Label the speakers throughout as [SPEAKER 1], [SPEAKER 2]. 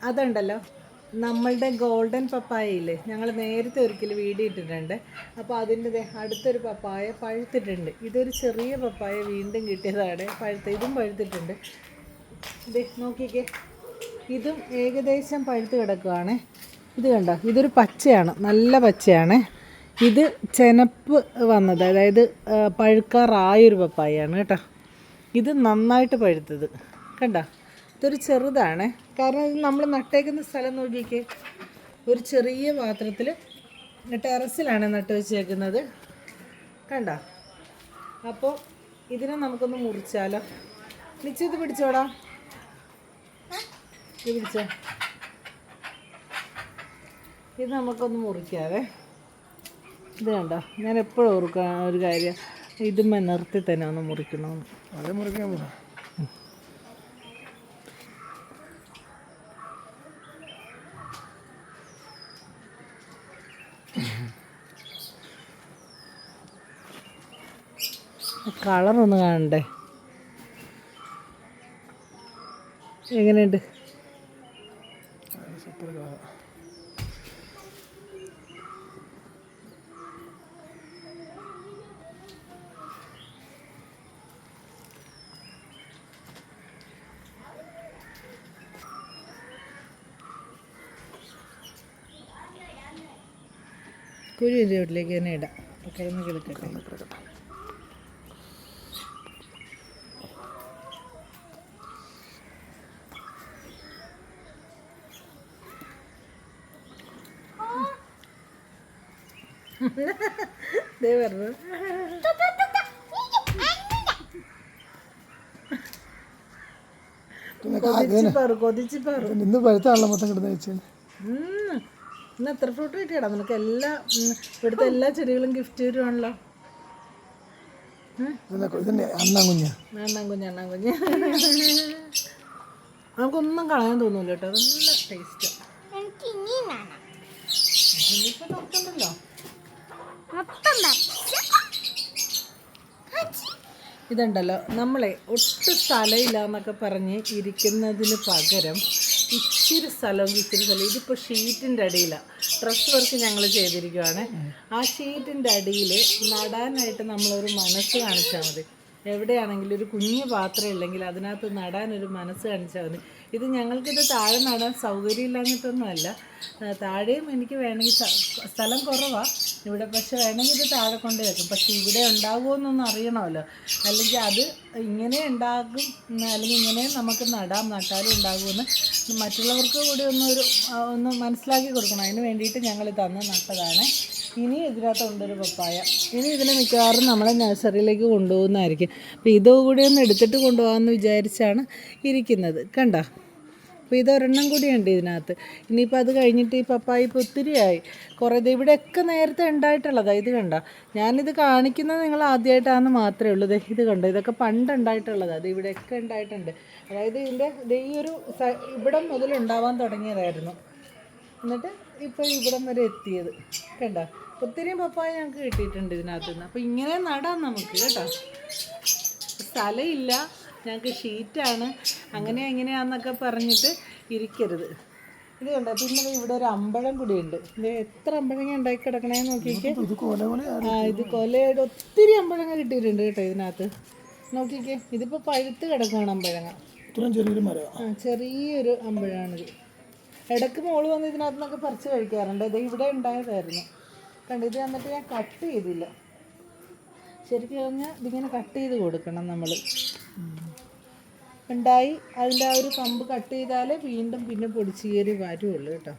[SPEAKER 1] അതുണ്ടല്ലോ, നമ്മളുടെ ഗോൾഡൻ പപ്പായയില്ലേ, ഞങ്ങൾ നേരത്തെ ഒരിക്കൽ വീഡിയോ ഇട്ടിട്ടുണ്ട്. അപ്പോൾ അതിൻ്റെ അടുത്തൊരു പപ്പായ പഴുത്തിട്ടുണ്ട്. ഇതൊരു ചെറിയ പപ്പായ വീണ്ടും കിട്ടിയതാണ് ഇതും പഴുത്തിട്ടുണ്ട്. ഇത് നോക്കിക്കേ, ഇതും ഏകദേശം പഴുത്ത് കിടക്കുകയാണ്. ഇത് കണ്ടോ, ഇതൊരു പച്ചയാണ്, നല്ല പച്ചയാണ്. ഇത് ചെനപ്പ് വന്നത്, അതായത് പഴുക്കാറായൊരു പപ്പായാണ് കേട്ടോ. ഇത് നന്നായിട്ട് പഴുത്തത് കണ്ടോ. ഇതൊരു ചെറുതാണ്, കാരണം ഇത് നമ്മൾ നട്ടേക്കുന്ന സ്ഥലം നോക്കിക്കേ, ഒരു ചെറിയ പാത്രത്തിൽ ടെറസിലാണ് നട്ട് വെച്ചേക്കുന്നത് കണ്ടോ. അപ്പോൾ ഇതിനെ നമുക്കൊന്ന് മുറിച്ചാലോ. നിശ്ചയത് പിടിച്ചോടാ, ഇത് പിടിച്ചോ. ഇത് നമുക്കൊന്ന് മുറിക്കാവേ. ഇത് കണ്ടോ, ഞാൻ എപ്പോഴും ഓർക്കുക ഒരു കാര്യം, ഇതുമ്മ നിർത്തി തന്നെ ഒന്ന് മുറിക്കണമെന്ന്.
[SPEAKER 2] അത് മുറിക്കാൻ പോകാം.
[SPEAKER 1] കളറൊന്ന് കാണണ്ടേ, എങ്ങനെയുണ്ട്? കുഴിൻ്റെ വീട്ടിലേക്ക് തന്നെ ഇടാം, കിടന്ന് കിടക്കട്ടെ. ദേ പറഞ്ഞു കൊതിച്ചിപ്പാറു.
[SPEAKER 2] ഇന്ന് പഴുത്താണല്ലോ മൊത്തം കിടന്ന് വെച്ച്.
[SPEAKER 1] ഇന്ന് എത്ര ഫ്രൂട്ട് കിട്ടിയടാ നിനക്ക്? ഇവിടുത്തെ എല്ലാ ചെടികളും ഗിഫ്റ്റ് വരുവാണല്ലോ.
[SPEAKER 2] അണ്ണാൻ കുഞ്ഞ്
[SPEAKER 1] നമുക്കൊന്നും കളയാൻ തോന്നൂല കേട്ടോ, നല്ല ടേസ്റ്റ്. ഇനിയിപ്പോൾ നോക്കണ്ടല്ലോ. ഇതുണ്ടല്ലോ, നമ്മളെ ഒട്ടും സ്ഥലമില്ല എന്നൊക്കെ പറഞ്ഞ് ഇരിക്കുന്നതിന് പകരം ഇച്ചിരി സ്ഥലം ഇതിപ്പോൾ ഷീറ്റിൻ്റെ അടിയിലാണ് ഡ്രസ് വർക്ക് ഞങ്ങൾ ചെയ്തിരിക്കുവാണ്. ആ ഷീറ്റിൻ്റെ അടിയിൽ നടാനായിട്ട് നമ്മളൊരു മനസ്സ് കാണിച്ചാൽ മതി. എവിടെയാണെങ്കിലും ഒരു കുഞ്ഞു പാത്രം ഇല്ലെങ്കിൽ അതിനകത്ത് നടാനൊരു മനസ്സ് കാണിച്ചാൽ മതി. ഇത് ഞങ്ങൾക്കിത് താഴെ നടാൻ സൗകര്യമില്ലാഞ്ഞിട്ടൊന്നുമല്ല, താഴെയും എനിക്ക് വേണമെങ്കിൽ സ്ഥലം കുറവാണ് ഇവിടെ, പക്ഷെ വേണമെങ്കിൽ ഇത് താഴെ കൊണ്ട് വെക്കും. പക്ഷെ ഇവിടെ ഉണ്ടാകുമോയെന്നൊന്നും അറിയണമല്ലോ, അല്ലെങ്കിൽ അത് ഇങ്ങനെ ഉണ്ടാകും അല്ലെങ്കിൽ ഇങ്ങനെ നമുക്ക് നട്ടാലും ഉണ്ടാകുമെന്ന് മറ്റുള്ളവർക്ക് കൂടി ഒന്ന് മനസ്സിലാക്കി കൊടുക്കണം. അതിന് വേണ്ടിയിട്ട് ഞങ്ങൾ തന്ന് നട്ടതാണ്. ഇനി ഇതിനകത്തുണ്ടൊരു പപ്പായ. ഇനി ഇതിനെ മിക്കവാറും നമ്മളെ നഴ്സറിയിലേക്ക് കൊണ്ടുപോകുന്നതായിരിക്കും. അപ്പോൾ ഇതുകൂടി ഒന്ന് എടുത്തിട്ട് കൊണ്ടുപോകാമെന്ന് വിചാരിച്ചാണ് ഇരിക്കുന്നത് കണ്ടോ. അപ്പോൾ ഇതൊരെണ്ണം കൂടിയുണ്ട് ഇതിനകത്ത്. ഇനിയിപ്പോൾ അത് കഴിഞ്ഞിട്ട് ഈ പപ്പായ ഇപ്പോൾ ഒത്തിരിയായി, കുറേ ഇവിടെയൊക്കെ നേരത്തെ ഉണ്ടായിട്ടുള്ളതാണ്. ഇത് കണ്ടോ, ഞാനിത് കാണിക്കുന്നത് നിങ്ങൾ ആദ്യമായിട്ടാണെന്ന് മാത്രമേ ഉള്ളൂ. ഇത് കണ്ടോ, ഇതൊക്കെ പണ്ട് ഉണ്ടായിട്ടുള്ളതാണ്. അത് ഇവിടെയൊക്കെ ഉണ്ടായിട്ടുണ്ട്. അതായത് ഇതിൻ്റെ ഈ ഒരു ഇവിടം മുതൽ ഉണ്ടാവാൻ തുടങ്ങിയതായിരുന്നു, എന്നിട്ട് ഇപ്പോൾ ഇവിടം വരെ എത്തിയത് കണ്ടോ. ഒത്തിരി പപ്പായ ഞങ്ങൾക്ക് കിട്ടിയിട്ടുണ്ട് ഇതിനകത്തുനിന്ന്. അപ്പോൾ ഇങ്ങനെ നടാം നമുക്ക് കേട്ടോ. സ്ഥലമില്ല, ഞങ്ങൾക്ക് ഷീറ്റാണ്, എങ്ങനെയാന്നൊക്കെ പറഞ്ഞിട്ട് ഇരിക്കരുത്. ഇത് കണ്ടോ, പിന്നെ ഇവിടെ ഒരു അമ്പഴം കൂടിയുണ്ട്. ഇത് എത്ര അമ്പഴങ്ങ ഉണ്ടാക്കി കിടക്കണേന്ന് നോക്കിക്കേ. ഇത് കൊലയുടെ ഒത്തിരി അമ്പഴങ്ങ കിട്ടിയിട്ടുണ്ട് കേട്ടോ ഇതിനകത്ത്. നോക്കിക്കേ, ഇതിപ്പോൾ പഴുത്ത് കിടക്കുകയാണ് അമ്പഴങ്ങ. ചെറിയൊരു അമ്പഴമാണിത്. ഇടയ്ക്ക് മോള് വന്ന് ഇതിനകത്ത് നിന്നൊക്കെ പറിച്ച് കഴിക്കാറുണ്ട്. ഇത് ഇവിടെ ഉണ്ടായതായിരുന്നു കണ്ടു. ഇത് എന്നിട്ട് ഞാൻ കട്ട് ചെയ്തില്ല. ശരിക്കും പറഞ്ഞാൽ ഇതിങ്ങനെ കട്ട് ചെയ്ത് കൊടുക്കണം നമ്മൾ. ഉണ്ടായി അതിൻ്റെ ആ ഒരു കമ്പ് കട്ട് ചെയ്താലേ വീണ്ടും പിന്നെ പൊടിച്ച് കയറി വരുള്ളൂ കേട്ടോ.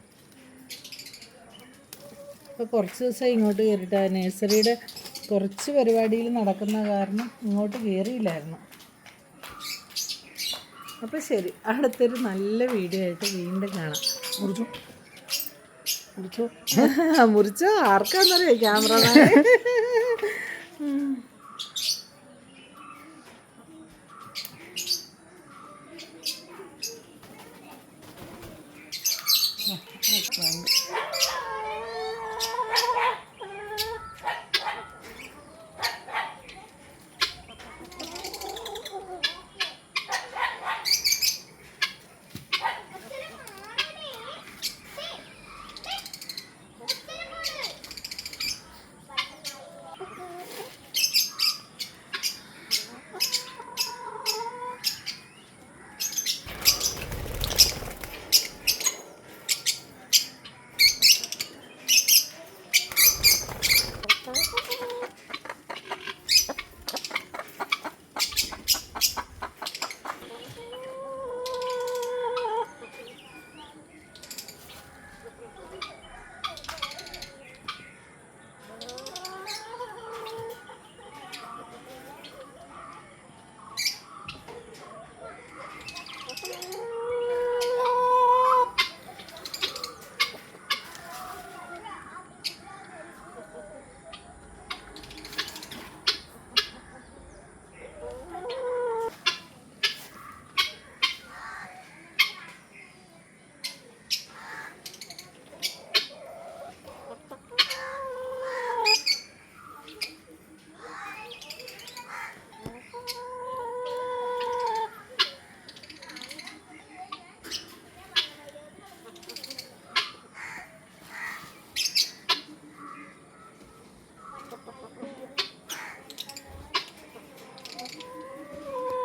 [SPEAKER 1] അപ്പോൾ കുറച്ച് ദിവസം ഇങ്ങോട്ട് കയറിയിട്ട് നഴ്സറിയുടെ കുറച്ച് പരിപാടിയിൽ നടക്കുന്ന കാരണം ഇങ്ങോട്ട് കയറിയില്ലായിരുന്നു. അപ്പോൾ ശരി, അടുത്തൊരു നല്ല വീഡിയോ ആയിട്ട് വീണ്ടും കാണാം. മുറിച്ചോ ആർക്കാന്നറിയോ, ക്യാമറമാൻ.